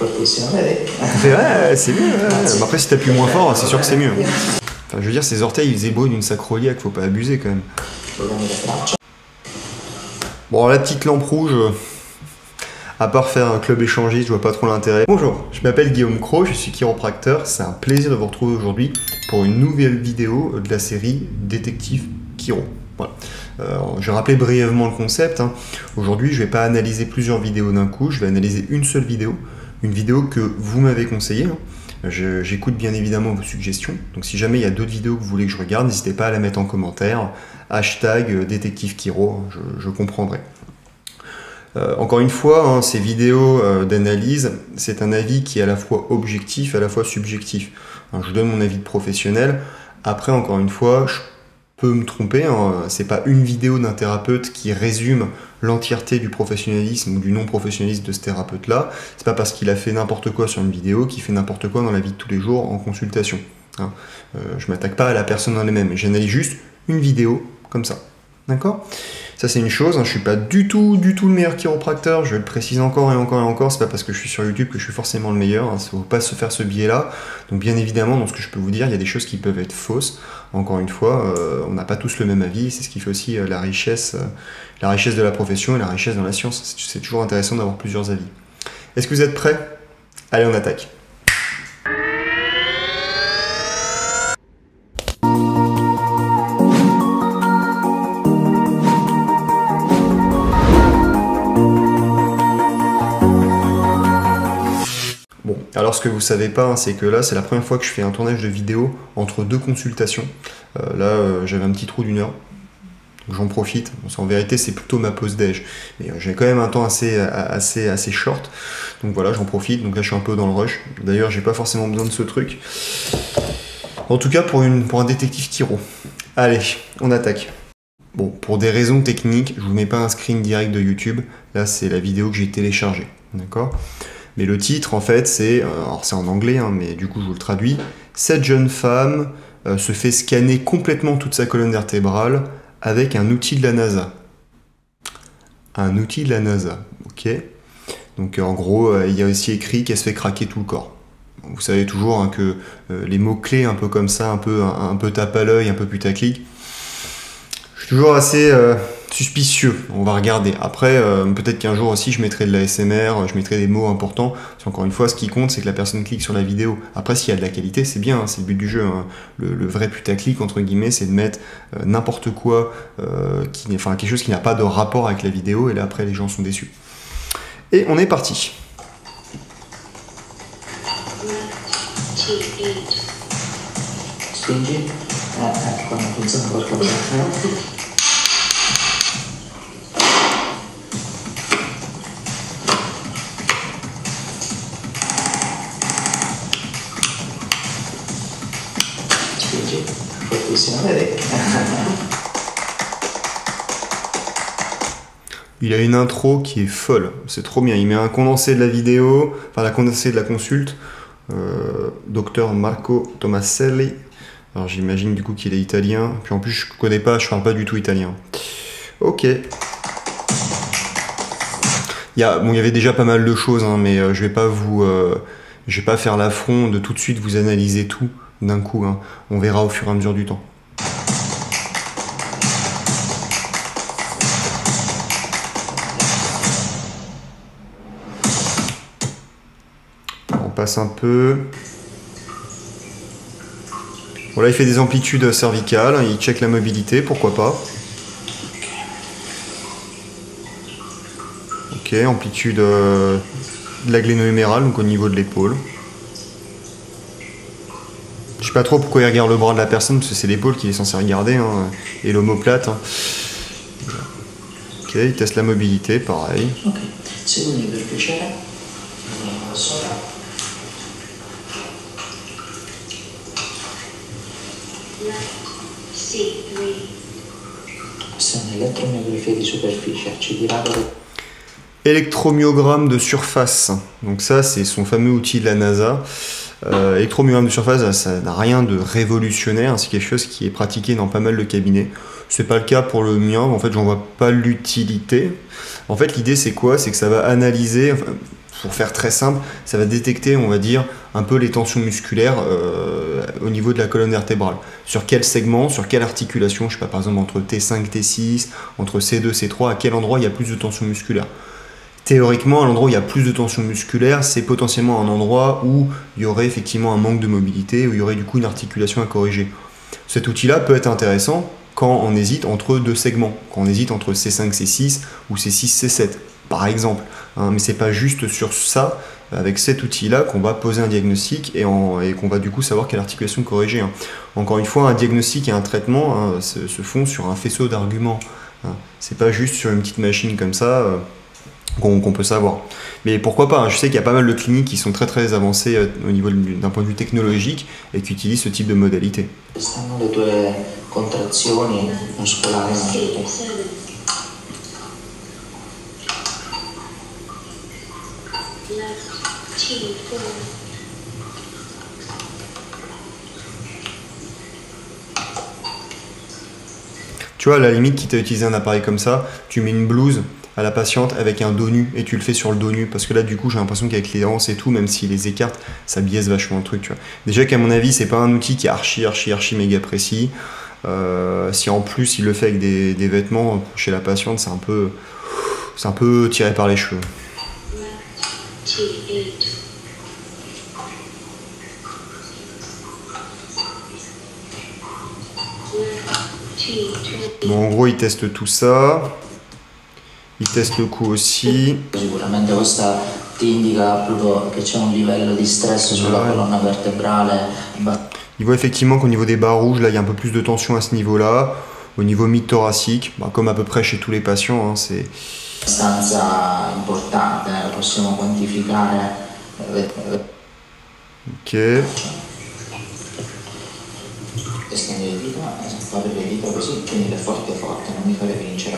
Ouais, c'est mieux. Ouais. Après, si t'appuies moins fort, c'est sûr que c'est mieux. Enfin, je veux dire, ses orteils, ils faisaient beau d'une sacroliaque, faut pas abuser quand même. Bon, la petite lampe rouge, à part faire un club échangiste, je vois pas trop l'intérêt. Bonjour, je m'appelle Guillaume Cros, je suis chiropracteur. C'est un plaisir de vous retrouver aujourd'hui pour une nouvelle vidéo de la série Détective Chiro. Voilà. Je vais rappeler brièvement le concept. Aujourd'hui, je vais pas analyser plusieurs vidéos d'un coup, je vais analyser une seule vidéo. Une vidéo que vous m'avez conseillée. J'écoute bien évidemment vos suggestions. Donc si jamais il y a d'autres vidéos que vous voulez que je regarde, n'hésitez pas à la mettre en commentaire. Hashtag Détective Chiro, je comprendrai. Encore une fois, ces vidéos d'analyse, c'est un avis qui est à la fois objectif et à la fois subjectif. Je donne mon avis de professionnel. Après, encore une fois, je peux me tromper. C'est pas une vidéo d'un thérapeute qui résume l'entièreté du professionnalisme ou du non-professionnalisme de ce thérapeute-là. C'est pas parce qu'il a fait n'importe quoi sur une vidéo qu'il fait n'importe quoi dans la vie de tous les jours en consultation. Je m'attaque pas à la personne en elle-même. J'analyse juste une vidéo comme ça. D'accord ? Ça, c'est une chose. Je suis pas du tout le meilleur chiropracteur. Je vais le préciser encore et encore et encore. C'est pas parce que je suis sur YouTube que je suis forcément le meilleur. Il ne faut pas se faire ce biais-là. Donc, bien évidemment, dans ce que je peux vous dire, il y a des choses qui peuvent être fausses. Encore une fois, on n'a pas tous le même avis. C'est ce qui fait aussi la richesse de la profession et la richesse dans la science. C'est toujours intéressant d'avoir plusieurs avis. Est-ce que vous êtes prêts ? Allez, on attaque. Alors ce que vous savez pas, c'est que là c'est la première fois que je fais un tournage de vidéo entre deux consultations. J'avais un petit trou d'1 heure, j'en profite. En vérité c'est plutôt ma pause déj, mais j'ai quand même un temps assez short. Donc voilà, j'en profite. Donc là je suis un peu dans le rush. D'ailleurs j'ai pas forcément besoin de ce truc. En tout cas pour un détective Chiro. Allez, on attaque. Bon, pour des raisons techniques, je vous mets pas un screen direct de YouTube. Là c'est la vidéo que j'ai téléchargée, d'accord ? Mais le titre, en fait, alors c'est en anglais, mais du coup je vous le traduis. Cette jeune femme se fait scanner complètement toute sa colonne vertébrale avec un outil de la NASA. Un outil de la NASA, ok. Donc en gros, il y a aussi écrit qu'elle se fait craquer tout le corps. Vous savez toujours que les mots-clés un peu comme ça, un peu tape à l'œil, un peu putaclic, je suis toujours assez suspicieux. On va regarder. Après, peut-être qu'un jour aussi, je mettrai de l'ASMR, je mettrai des mots importants. Parce qu'encore une fois, ce qui compte, c'est que la personne clique sur la vidéo. Après, s'il y a de la qualité, c'est bien, c'est le but du jeu. Le vrai putaclic, entre guillemets, c'est de mettre n'importe quoi, quelque chose qui n'a pas de rapport avec la vidéo. Et là, après, les gens sont déçus. Et on est parti. Il a une intro qui est folle, c'est trop bien. Il met un condensé de la vidéo, enfin la condensé de la consulte. Docteur Marco Tomaselli. Alors j'imagine du coup qu'il est italien. Puis en plus je connais pas, je parle pas du tout italien. Ok. Il y avait déjà pas mal de choses, mais je vais pas faire l'affront de tout de suite vous analyser tout d'un coup. On verra au fur et à mesure du temps. On passe un peu. Bon, là il fait des amplitudes cervicales, il check la mobilité, pourquoi pas. Ok, amplitude de la gléno-humérale, donc au niveau de l'épaule. Je sais pas trop pourquoi il regarde le bras de la personne, parce que c'est l'épaule qu'il est censé regarder, et l'omoplate. Ok, il teste la mobilité, pareil. Ok, seguimi per piacere. Électromyogramme de surface. Donc ça, c'est son fameux outil de la NASA. Électromyogramme de surface, ça n'a rien de révolutionnaire. C'est quelque chose qui est pratiqué dans pas mal de cabinets. C'est pas le cas pour le mien. En fait, j'en vois pas l'utilité. En fait, l'idée, c'est quoi? C'est que ça va analyser... pour faire très simple, ça va détecter, on va dire, un peu les tensions musculaires au niveau de la colonne vertébrale. Sur quel segment, sur quelle articulation, je sais pas, par exemple entre T5, T6, entre C2, C3, à quel endroit il y a plus de tension musculaire. Théoriquement, à l'endroit où il y a plus de tension musculaire, c'est potentiellement un endroit où il y aurait effectivement un manque de mobilité, où il y aurait du coup une articulation à corriger. Cet outil-là peut être intéressant quand on hésite entre deux segments, quand on hésite entre C5, C6 ou C6, C7, par exemple. Mais c'est pas juste sur ça, avec cet outil-là, qu'on va poser un diagnostic et qu'on va du coup savoir quelle articulation corriger. Encore une fois, un diagnostic et un traitement se font sur un faisceau d'arguments. C'est pas juste sur une petite machine comme ça qu'on peut savoir. Mais pourquoi pas, je sais qu'il y a pas mal de cliniques qui sont très très avancées au niveau d'un point de vue technologique et qui utilisent ce type de modalité. Tu vois, à la limite, quitte à utiliser un appareil comme ça, tu mets une blouse à la patiente avec un dos nu et tu le fais sur le dos nu, parce que là du coup j'ai l'impression qu'avec les hanches et tout, même s'il les écarte, ça biaise vachement le truc, tu vois. Déjà qu'à mon avis c'est pas un outil qui est archi méga précis. Si en plus il le fait avec des vêtements chez la patiente, c'est un peu tiré par les cheveux. Bon, en gros il teste tout ça. Il teste le cou aussi. Sicuramente questa ti indica proprio che c'è un livello di stress sulla colonna vertebrale. Il voit effectivement qu'au niveau des barres rouges, là, il y a un peu plus de tension à ce niveau-là. Au niveau mid-thoracique, comme à peu près chez tous les patients, c'est abbastanza importante, possiamo quantificare. Ok. Estendi le dita, fare le dita così, quindi forte forte, non mi fare vincere,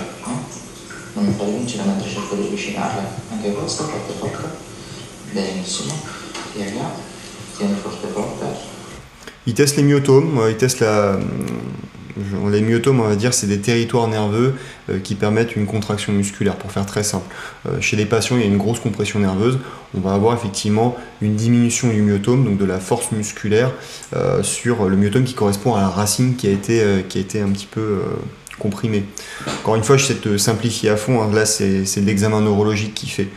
non mi fare vincere mentre cerco di avvicinarle. Anche questa, forte forte. Benissimo. Piega, tieni forte forte. Il teste les myotomes, il teste les myotomes, on va dire, c'est des territoires nerveux qui permettent une contraction musculaire, pour faire très simple. Chez les patients, il y a une grosse compression nerveuse, on va avoir effectivement une diminution du myotome, donc de la force musculaire, sur le myotome qui correspond à la racine qui a été un petit peu comprimée. Encore une fois, j'essaie de te simplifier à fond, là c'est l'examen neurologique qui fait.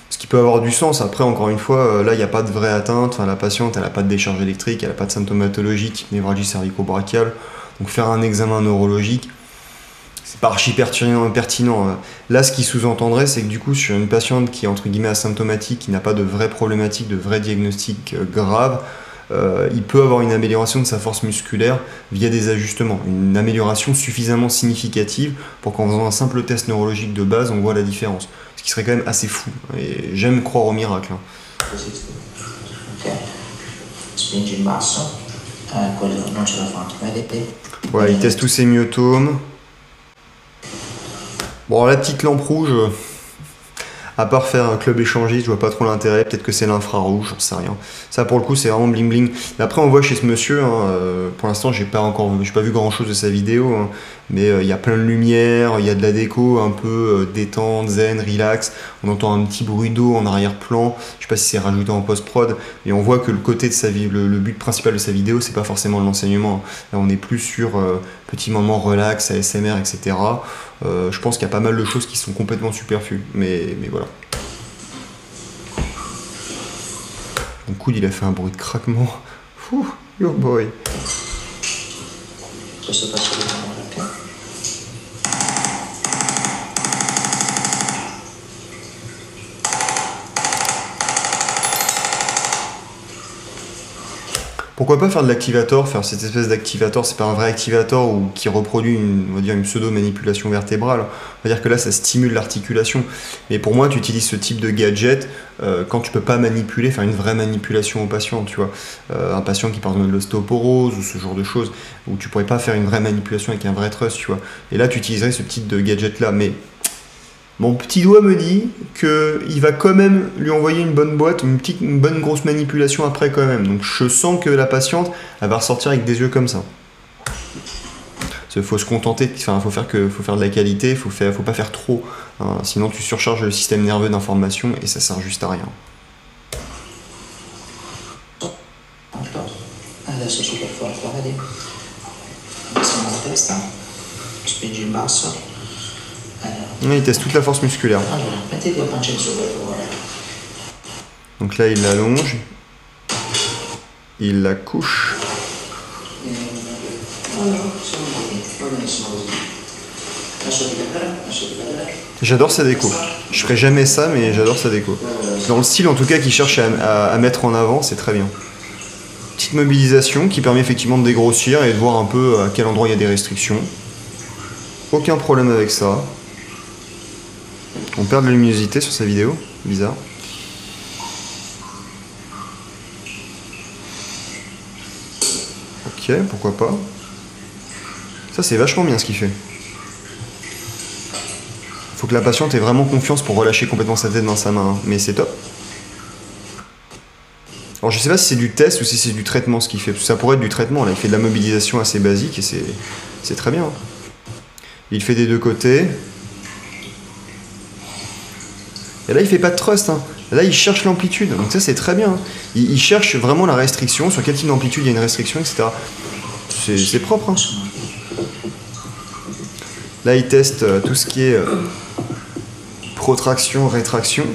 Ce qui peut avoir du sens. Après, encore une fois, là, il n'y a pas de vraie atteinte. Enfin, la patiente, elle n'a pas de décharge électrique, elle n'a pas de symptomatologie type névralgie cervico-brachiale. Donc, faire un examen neurologique, c'est pas archi pertinent. Là, ce qui sous-entendrait, c'est que du coup, sur une patiente qui est entre guillemets asymptomatique, qui n'a pas de vraie problématique, de vrai diagnostic grave, il peut avoir une amélioration de sa force musculaire via des ajustements. Une amélioration suffisamment significative pour qu'en faisant un simple test neurologique de base, on voit la différence. Ce qui serait quand même assez fou. Et j'aime croire au miracle. Voilà, il teste tous ses myotomes. Bon, la petite lampe rouge, à part faire un club échangiste, je vois pas trop l'intérêt. Peut-être que c'est l'infrarouge, j'en sais rien. Ça, pour le coup, c'est vraiment bling bling. Après, on voit chez ce monsieur, pour l'instant, j'ai pas vu grand chose de sa vidéo, mais il y a plein de lumière, il y a de la déco un peu détente, zen, relax. On entend un petit bruit d'eau en arrière-plan. Je sais pas si c'est rajouté en post-prod, mais on voit que le côté de le but principal de sa vidéo, c'est pas forcément l'enseignement. Là, on est plus sur petit moment relax, ASMR, etc. Je pense qu'il y a pas mal de choses qui sont complètement superflues, mais voilà. Mon coude, il a fait un bruit de craquement. Ouh, yo boy. Pourquoi pas faire de l'activator, faire cette espèce d'activator, c'est pas un vrai activator ou qui reproduit on va dire une pseudo-manipulation vertébrale. On va dire que là, ça stimule l'articulation. Mais pour moi, tu utilises ce type de gadget quand tu peux pas manipuler, faire une vraie manipulation au patient, tu vois. Un patient qui par exemple de l'ostéoporose ou ce genre de choses, où tu pourrais pas faire une vraie manipulation avec un vrai truss, tu vois. Et là, tu utiliserais ce type de gadget-là. Mais mon petit doigt me dit qu'il va quand même lui envoyer une bonne boîte, une bonne grosse manipulation après quand même. Donc je sens que la patiente, elle va ressortir avec des yeux comme ça. Il faut se contenter, enfin, faut faire de la qualité, faut pas faire trop. Hein, sinon tu surcharges le système nerveux d'information et ça sert juste à rien. Adesso super forte, vedi? Passiamo la testa, spingi in basso. Il teste toute la force musculaire. Allora, mettiti a pancia in su per favore. Donc là, il l'allonge, il la couche. Allora, siamo qui, va benissimo così. Lasciati vedere. J'adore sa déco. Je ferai jamais ça, mais j'adore sa déco. Dans le style, en tout cas, qu'il cherche à mettre en avant, c'est très bien. Petite mobilisation qui permet effectivement de dégrossir et de voir un peu à quel endroit il y a des restrictions. Aucun problème avec ça. On perd de la luminosité sur sa vidéo, bizarre. Ok, pourquoi pas. Ça, c'est vachement bien ce qu'il fait. Faut que la patiente ait vraiment confiance pour relâcher complètement sa tête dans sa main, hein. Mais c'est top. Alors je sais pas si c'est du test ou si c'est du traitement ce qu'il fait, parce que ça pourrait être du traitement, là il fait de la mobilisation assez basique et c'est très bien. Il fait des deux côtés. Et là il fait pas de thrust, hein. Là il cherche l'amplitude, donc ça c'est très bien. Il cherche vraiment la restriction, sur quel type d'amplitude il y a une restriction, etc. C'est propre, hein. Là il teste tout ce qui est protraction, rétraction.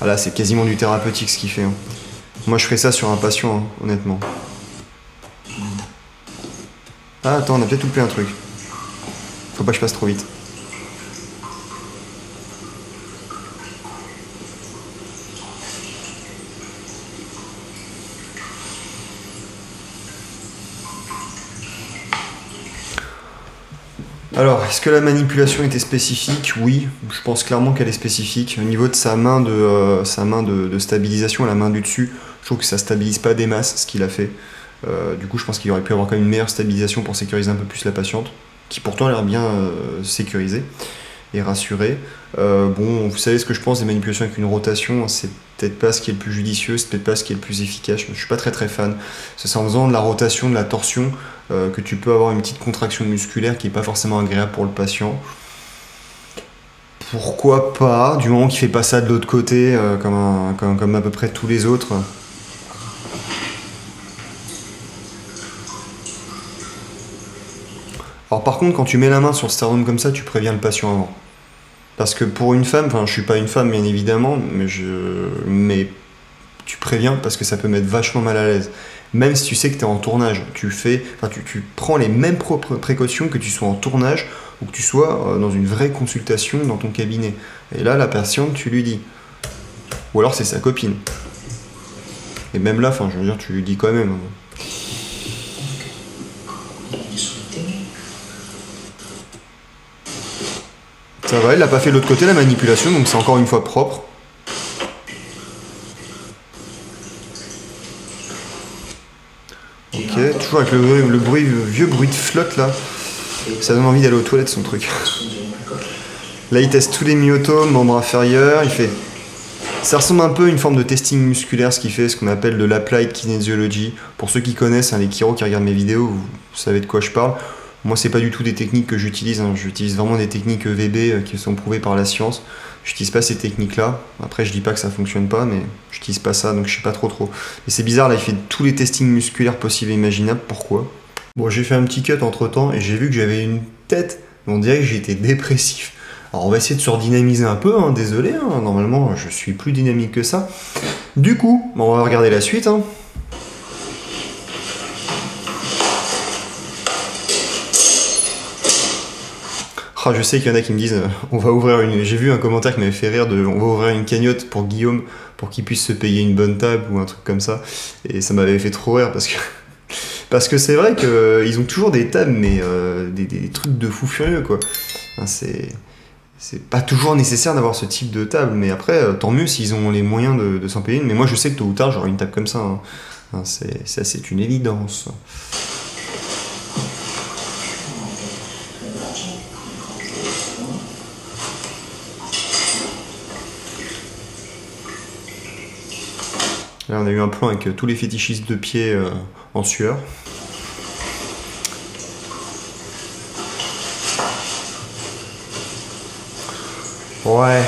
Ah là, c'est quasiment du thérapeutique ce qu'il fait, hein. Moi, je ferais ça sur un patient, hein, honnêtement. Ah, attends, on a peut-être loupé un truc. Faut pas que je passe trop vite. Alors, est-ce que la manipulation était spécifique? Oui, je pense clairement qu'elle est spécifique. Au niveau de sa main de stabilisation, la main du dessus, je trouve que ça stabilise pas des masses ce qu'il a fait. Du coup, je pense qu'il aurait pu avoir quand même une meilleure stabilisation pour sécuriser un peu plus la patiente, qui pourtant a l'air bien sécurisée et rassurée. Bon, vous savez ce que je pense des manipulations avec une rotation, c'est peut-être pas ce qui est le plus judicieux, c'est peut-être pas ce qui est le plus efficace. Je suis pas très fan. C'est en faisant de la rotation, de la torsion, que tu peux avoir une petite contraction musculaire qui n'est pas forcément agréable pour le patient. Pourquoi pas, du moment qu'il fait pas ça de l'autre côté, comme à peu près tous les autres. Alors par contre, quand tu mets la main sur le sternum comme ça, tu préviens le patient avant. Parce que pour une femme, enfin je suis pas une femme bien évidemment, mais tu préviens parce que ça peut mettre vachement mal à l'aise. Même si tu sais que tu es en tournage, tu prends les mêmes précautions que tu sois en tournage ou que tu sois dans une vraie consultation dans ton cabinet. Et là, la patiente, tu lui dis. Ou alors c'est sa copine. Et même là, enfin je veux dire, tu lui dis quand même. Ça va, il n'a pas fait de l'autre côté la manipulation, donc c'est encore une fois propre. Ok, toujours avec le vieux bruit de flotte là. Ça donne envie d'aller aux toilettes son truc. Là il teste tous les myotomes, membres inférieurs, il fait... Ça ressemble un peu à une forme de testing musculaire ce qu'il fait, ce qu'on appelle de l'applied kinesiology. Pour ceux qui connaissent, hein, les chiros qui regardent mes vidéos, vous savez de quoi je parle. Moi c'est pas du tout des techniques que j'utilise, hein. J'utilise vraiment des techniques EVB qui sont prouvées par la science. J'utilise pas ces techniques là, après je dis pas que ça fonctionne pas, mais j'utilise pas ça donc je sais pas trop. Mais c'est bizarre, là il fait tous les testings musculaires possibles et imaginables, pourquoi? Bon, j'ai fait un petit cut entre temps et j'ai vu que j'avais une tête, on dirait que j'étais dépressif. Alors on va essayer de se redynamiser un peu, hein. Désolé, hein. Normalement je suis plus dynamique que ça. Du coup, on va regarder la suite, hein. Ah, je sais qu'il y en a qui me disent on va ouvrir une... J'ai vu un commentaire qui m'avait fait rire de on va ouvrir une cagnotte pour Guillaume pour qu'il puisse se payer une bonne table ou un truc comme ça. Et ça m'avait fait trop rire parce que c'est vrai qu'ils ont toujours des tables mais des trucs de fou furieux quoi. Enfin, c'est pas toujours nécessaire d'avoir ce type de table, mais après tant mieux s'ils ont les moyens de s'en payer une. Mais moi je sais que tôt ou tard j'aurai une table comme ça, hein. Enfin, c'est une évidence. Là, on a eu un plan avec tous les fétichistes de pied en sueur. Ouais,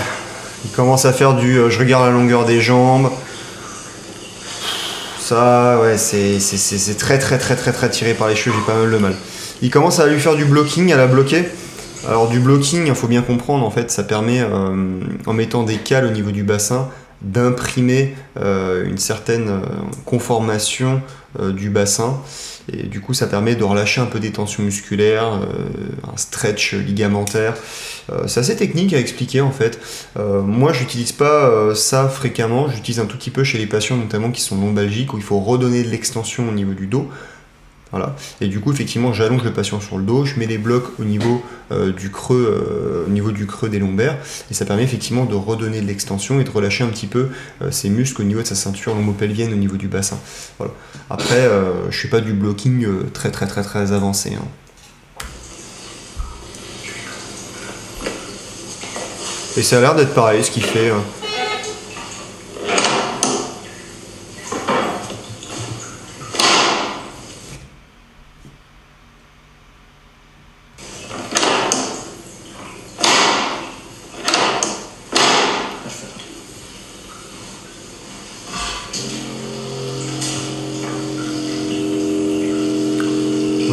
il commence à faire du je regarde la longueur des jambes. Ça, ouais, c'est très tiré par les cheveux, j'ai pas mal de mal. Il commence à lui faire du blocking, à la bloquer. Alors du blocking, il faut bien comprendre, en fait, ça permet, en mettant des cales au niveau du bassin, d'imprimer une certaine conformation du bassin. Et du coup, ça permet de relâcher un peu des tensions musculaires, un stretch ligamentaire. C'est assez technique à expliquer en fait. Moi, j'utilise pas ça fréquemment. J'utilise un tout petit peu chez les patients, notamment qui sont lombalgiques, où il faut redonner de l'extension au niveau du dos. Voilà. Et du coup, effectivement, j'allonge le patient sur le dos, je mets les blocs au niveau du creux, des lombaires, et ça permet effectivement de redonner de l'extension et de relâcher un petit peu ses muscles au niveau de sa ceinture lombo-pelvienne, au niveau du bassin. Voilà. Après, je fais pas du blocking très avancé. Hein. Et ça a l'air d'être pareil ce qu'il fait.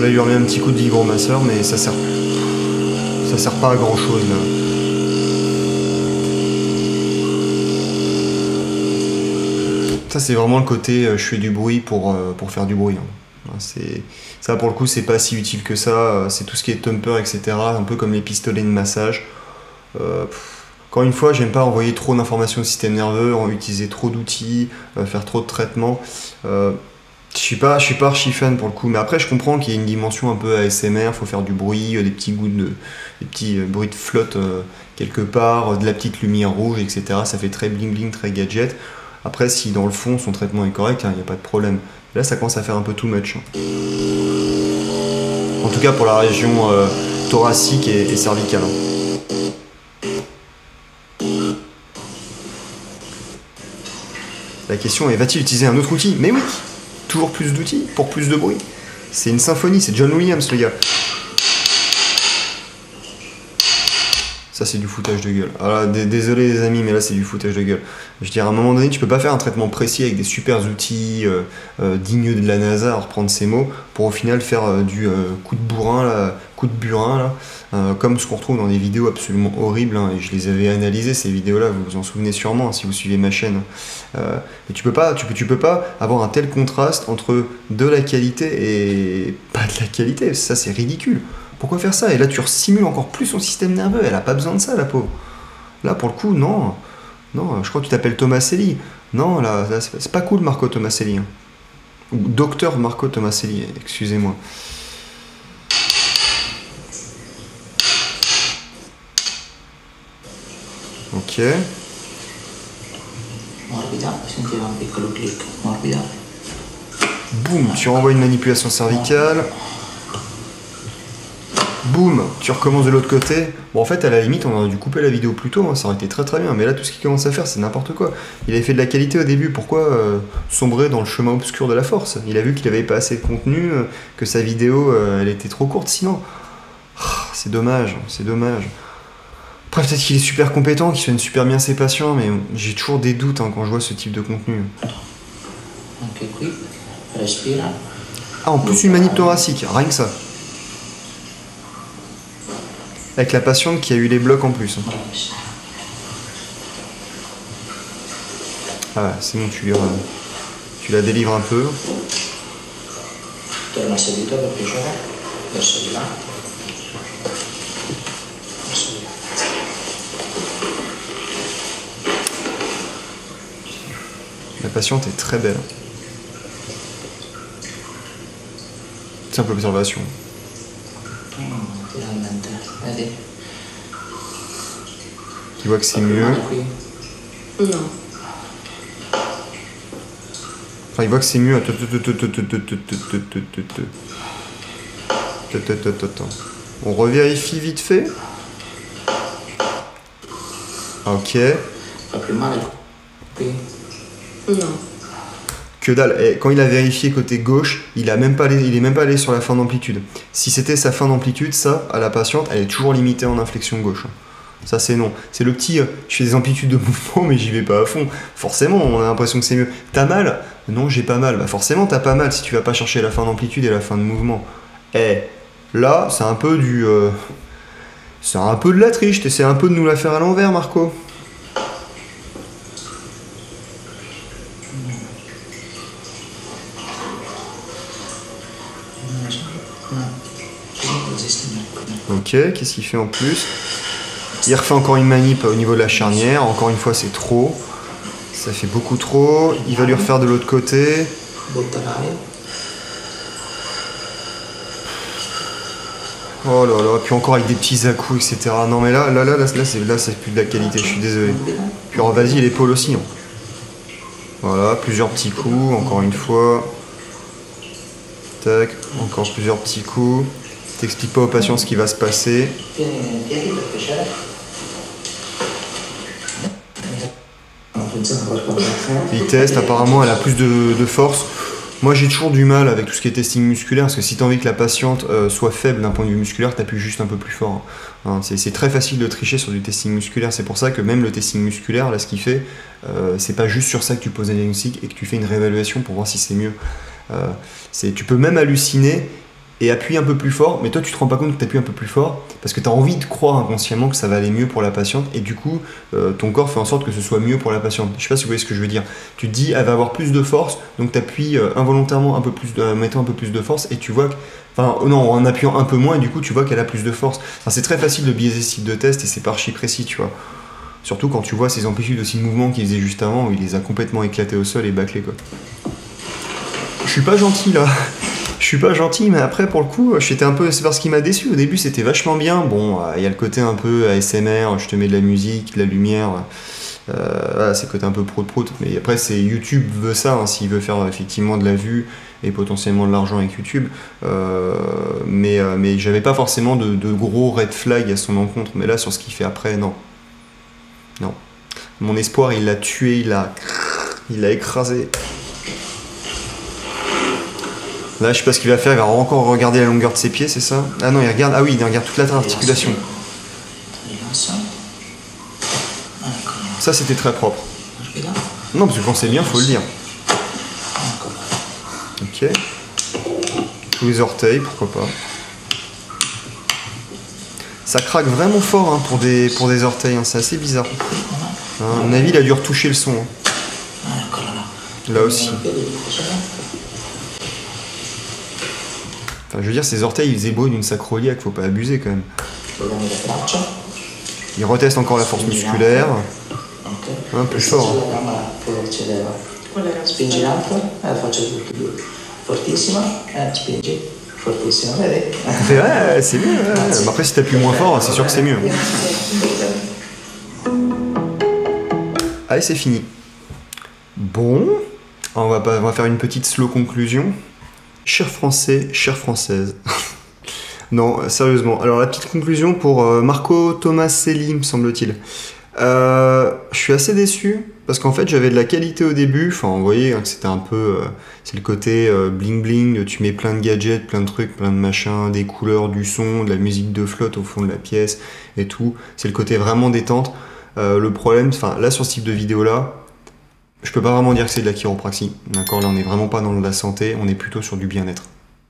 Là, il lui remet un petit coup de vibromasseur, mais ça sert pas à grand chose là. Ça, c'est vraiment le côté je fais du bruit pour faire du bruit. Hein. Ça, pour le coup, c'est pas si utile que ça. C'est tout ce qui est thumper, etc. Un peu comme les pistolets de massage. Encore une fois, j'aime pas envoyer trop d'informations au système nerveux, utiliser trop d'outils, faire trop de traitements. Je suis pas archi fan pour le coup, mais après je comprends qu'il y a une dimension un peu ASMR, faut faire du bruit, des petits bruits de flotte quelque part, de la petite lumière rouge, etc. Ça fait très bling bling, très gadget. Après, si dans le fond son traitement est correct, il n'y a pas de problème. Là, ça commence à faire un peu too much. En tout cas pour la région thoracique et cervicale. La question est, va-t-il utiliser un autre outil? Mais oui! Toujours plus d'outils pour plus de bruit. C'est une symphonie, c'est John Williams, les gars. Ça, c'est du foutage de gueule. Alors, désolé les amis, mais là, c'est du foutage de gueule. Je veux dire, à un moment donné, tu peux pas faire un traitement précis avec des super outils dignes de la NASA, à reprendre ces mots, pour au final faire du coup de bourrin, là, coup de burin, là, comme ce qu'on retrouve dans des vidéos absolument horribles, hein, et je les avais analysées, ces vidéos-là, vous vous en souvenez sûrement, hein, si vous suivez ma chaîne. Mais tu peux pas avoir un tel contraste entre de la qualité et pas de la qualité, ça c'est ridicule. Pourquoi faire ça? Et là, tu restimules encore plus son système nerveux. Elle a pas besoin de ça, la pauvre. Là, pour le coup, non. Non, je crois que tu t'appelles Tomaselli. Non, là c'est pas cool, Marco Tomaselli. Hein. Ou Docteur Marco Tomaselli, excusez-moi. Ok. Boum, tu renvoies une manipulation cervicale. Boum, tu recommences de l'autre côté. Bon, en fait, à la limite, on aurait dû couper la vidéo plus tôt, hein, ça aurait été très bien. Mais là, tout ce qu'il commence à faire, c'est n'importe quoi. Il avait fait de la qualité au début, pourquoi sombrer dans le chemin obscur de la force? Il a vu qu'il avait pas assez de contenu, que sa vidéo, elle était trop courte sinon. C'est dommage, c'est dommage. Après, peut-être qu'il est super compétent, qu'il soigne super bien ses patients, mais j'ai toujours des doutes hein, quand je vois ce type de contenu. Ah, en plus une manip thoracique, rien que ça. Avec la patiente qui a eu les blocs en plus. Ah ouais, c'est bon, tu la délivres un peu. La patiente est très belle. Simple observation. Tu vois que c'est mieux. Non. Enfin, il voit que c'est mieux. On revérifie vite fait. Ok. Non. Que dalle. Et quand il a vérifié côté gauche, il est même pas allé sur la fin d'amplitude. Si c'était sa fin d'amplitude, ça, à la patiente, elle est toujours limitée en inflexion gauche. Ça, c'est non. C'est le petit, je fais des amplitudes de mouvement, mais j'y vais pas à fond. Forcément, on a l'impression que c'est mieux. T'as mal? non, j'ai pas mal. Bah forcément, t'as pas mal si tu vas pas chercher la fin d'amplitude et la fin de mouvement. Eh, là, c'est un peu du... c'est un peu de la triche, t'essaies un peu de nous la faire à l'envers, Marco. Ok, qu'est-ce qu'il fait en plus? Il refait encore une manip au niveau de la charnière. Encore une fois, c'est trop. Ça fait beaucoup trop. Il va lui refaire de l'autre côté. Oh là là, puis encore avec des petits à-coups, etc. Non mais là c'est plus de la qualité, je suis désolé. Puis alors vas-y, l'épaule aussi. Hein. Voilà, plusieurs petits coups, encore une fois. Tac, encore plusieurs petits coups. T'expliques pas aux patients ce qui va se passer. Il teste, apparemment elle a plus de force. Moi j'ai toujours du mal avec tout ce qui est testing musculaire, parce que si tu as envie que la patiente soit faible d'un point de vue musculaire, tu appuies juste un peu plus fort. Hein, c'est très facile de tricher sur du testing musculaire, c'est pour ça que même le testing musculaire, là ce qu'il fait, c'est pas juste sur ça que tu poses un diagnostic et que tu fais une réévaluation pour voir si c'est mieux. Tu peux même halluciner et appuyer un peu plus fort, mais toi tu te rends pas compte que tu appuies un peu plus fort parce que tu as envie de croire inconsciemment que ça va aller mieux pour la patiente et du coup ton corps fait en sorte que ce soit mieux pour la patiente. Je sais pas si vous voyez ce que je veux dire. Tu te dis elle va avoir plus de force, donc tu appuies involontairement un peu plus, mettant un peu plus de force et tu vois que, non, en appuyant un peu moins et du coup tu vois qu'elle a plus de force. C'est très facile de biaiser ce type de test et c'est pas archi précis, tu vois. Surtout quand tu vois ces amplitudes aussi de mouvement qu'il faisait juste avant où il les a complètement éclatés au sol et bâclés quoi. Je suis pas gentil là. Je suis pas gentil, mais après, pour le coup, j'étais un peu... C'est parce qu'il m'a déçu. Au début, c'était vachement bien. Bon, il y a le côté un peu ASMR, je te mets de la musique, de la lumière. Voilà, c'est le côté un peu prout-prout. Mais après, c'est YouTube veut ça, hein, s'il veut faire effectivement de la vue et potentiellement de l'argent avec YouTube. Mais j'avais pas forcément de gros red flags à son encontre. Mais là, sur ce qu'il fait après, non. Non. Mon espoir, il l'a tué, il l'a écrasé. Là, je sais pas ce qu'il va faire, il va encore regarder la longueur de ses pieds, c'est ça? Ah non, il regarde, ah oui, il regarde toute l'articulation. Ça, c'était très propre. Non, parce que quand c'est bien, faut le dire. Ok. Tous les orteils, pourquoi pas. Ça craque vraiment fort hein, pour des orteils, hein, c'est assez bizarre. Hein, à mon avis, il a dû retoucher le son. Hein. Là aussi. Enfin, je veux dire, ses orteils, ils faisaient beau d'une sacroiliaque, faut pas abuser quand même. Il reteste encore la force musculaire. Un peu fort. Hein. Ouais, c'est mieux. Ouais. Après, si t'appuies moins fort, c'est sûr que c'est mieux. Allez, c'est fini. Bon, on va faire une petite slow conclusion. Chers Français, chères Françaises. Non, sérieusement. Alors la petite conclusion pour Marco Tomaselli, me semble-t-il. Je suis assez déçu parce qu'en fait j'avais de la qualité au début. Enfin, vous voyez hein, que c'était un peu... c'est le côté bling bling, tu mets plein de gadgets, plein de trucs, plein de machins, des couleurs, du son, de la musique de flotte au fond de la pièce et tout. C'est le côté vraiment détente. Le problème, enfin là sur ce type de vidéo là, je peux pas vraiment dire que c'est de la chiropraxie, d'accord? Là on est vraiment pas dans la santé, on est plutôt sur du bien-être.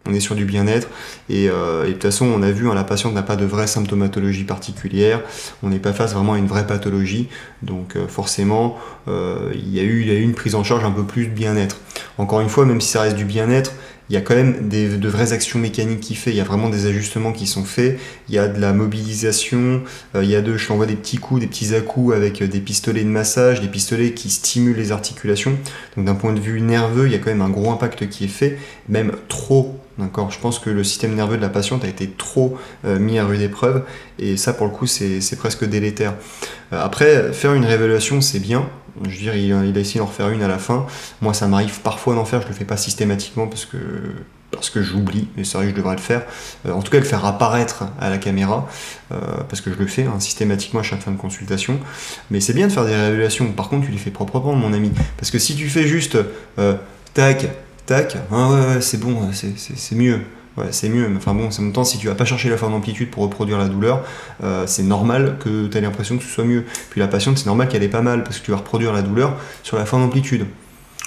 On est sur du bien-être et de toute façon on a vu, hein, la patiente n'a pas de vraie symptomatologie particulière, on n'est pas face vraiment à une vraie pathologie, donc forcément il y a eu une prise en charge un peu plus de bien-être. Encore une fois, même si ça reste du bien-être, il y a quand même de vraies actions mécaniques qui fait, il y a vraiment des ajustements qui sont faits, il y a de la mobilisation, je t'envoie des petits coups, des petits à-coups avec des pistolets de massage, des pistolets qui stimulent les articulations. Donc d'un point de vue nerveux, il y a quand même un gros impact qui est fait, même trop. D'accord, je pense que le système nerveux de la patiente a été trop mis à rude épreuve et ça pour le coup c'est presque délétère. Après, faire une réévaluation c'est bien, je veux dire il a essayé d'en refaire une à la fin. Moi ça m'arrive parfois d'en faire, je le fais pas systématiquement parce que j'oublie, mais c'est vrai que je devrais le faire. En tout cas le faire apparaître à la caméra, parce que je le fais hein, systématiquement à chaque fin de consultation. Mais c'est bien de faire des réévaluations, par contre tu les fais proprement mon ami, parce que si tu fais juste tac, ah ouais, c'est bon, c'est mieux. Ouais, c'est mieux, mais enfin bon, en même temps, si tu vas pas chercher la forme d'amplitude pour reproduire la douleur, c'est normal que tu aies l'impression que ce soit mieux. Puis la patiente, c'est normal qu'elle ait pas mal, parce que tu vas reproduire la douleur sur la forme d'amplitude.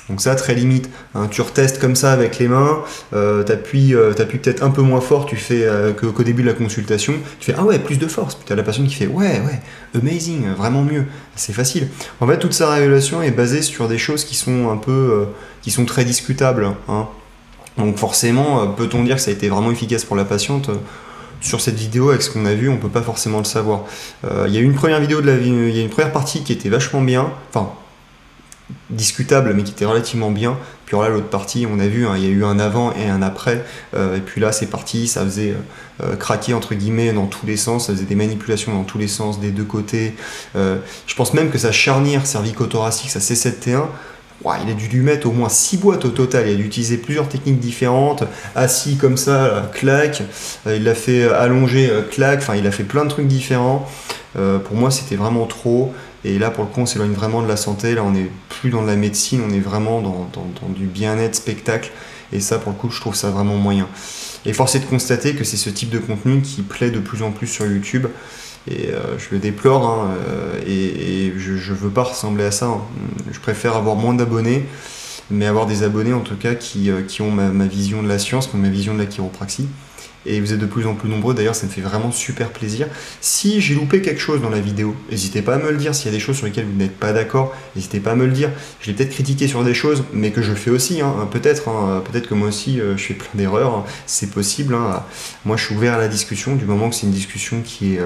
Donc ça, très limite. Hein, tu retestes comme ça avec les mains, t'appuies peut-être un peu moins fort, tu fais qu'au début de la consultation, tu fais ah ouais, plus de force. Puis t'as la personne qui fait ouais, amazing, vraiment mieux. C'est facile. En fait, toute sa révélation est basée sur des choses qui sont un peu, qui sont très discutables. Hein. Donc forcément, peut-on dire que ça a été vraiment efficace pour la patiente? Sur cette vidéo, avec ce qu'on a vu, on peut pas forcément le savoir. Il y a eu une première vidéo il y a une première partie qui était vachement bien, enfin discutable, mais qui était relativement bien. Puis là, l'autre partie, on a vu, hein, il y a eu un avant et un après. Et puis là, c'est parti, ça faisait craquer entre guillemets dans tous les sens, ça faisait des manipulations dans tous les sens, des deux côtés. Je pense même que sa charnière cervico-thoracique, sa C7T1, ouais, il a dû lui mettre au moins 6 boîtes au total. Il a dû utiliser plusieurs techniques différentes. Assis comme ça, clac. Il l'a fait allonger, clac. Enfin, il a fait plein de trucs différents. Pour moi, c'était vraiment trop. Et là, pour le coup, on s'éloigne vraiment de la santé. Là, on n'est plus dans de la médecine. On est vraiment dans du bien-être, spectacle. Et ça, pour le coup, je trouve ça vraiment moyen. Et force est de constater que c'est ce type de contenu qui plaît de plus en plus sur YouTube. Et je le déplore, hein, et je veux pas ressembler à ça. Hein. Je préfère avoir moins d'abonnés, mais avoir des abonnés en tout cas qui ont ma vision de la science, qui ont ma vision de la chiropraxie. Et vous êtes de plus en plus nombreux, d'ailleurs ça me fait vraiment super plaisir. Si j'ai loupé quelque chose dans la vidéo, n'hésitez pas à me le dire. S'il y a des choses sur lesquelles vous n'êtes pas d'accord, n'hésitez pas à me le dire. Je l'ai peut-être critiqué sur des choses, mais que je fais aussi, hein, peut-être que moi aussi je fais plein d'erreurs, hein, c'est possible. Hein. Moi je suis ouvert à la discussion, du moment que c'est une discussion qui est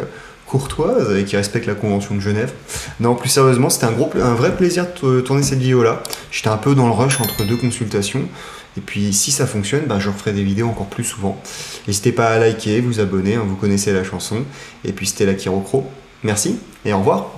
courtoise et qui respecte la Convention de Genève. Non, plus sérieusement, c'était un vrai plaisir de tourner cette vidéo-là. J'étais un peu dans le rush entre deux consultations. Et puis, si ça fonctionne, bah, je referai des vidéos encore plus souvent. N'hésitez pas à liker, vous abonner, hein, vous connaissez la chanson. Et puis, c'était la Chirocro. Merci et au revoir.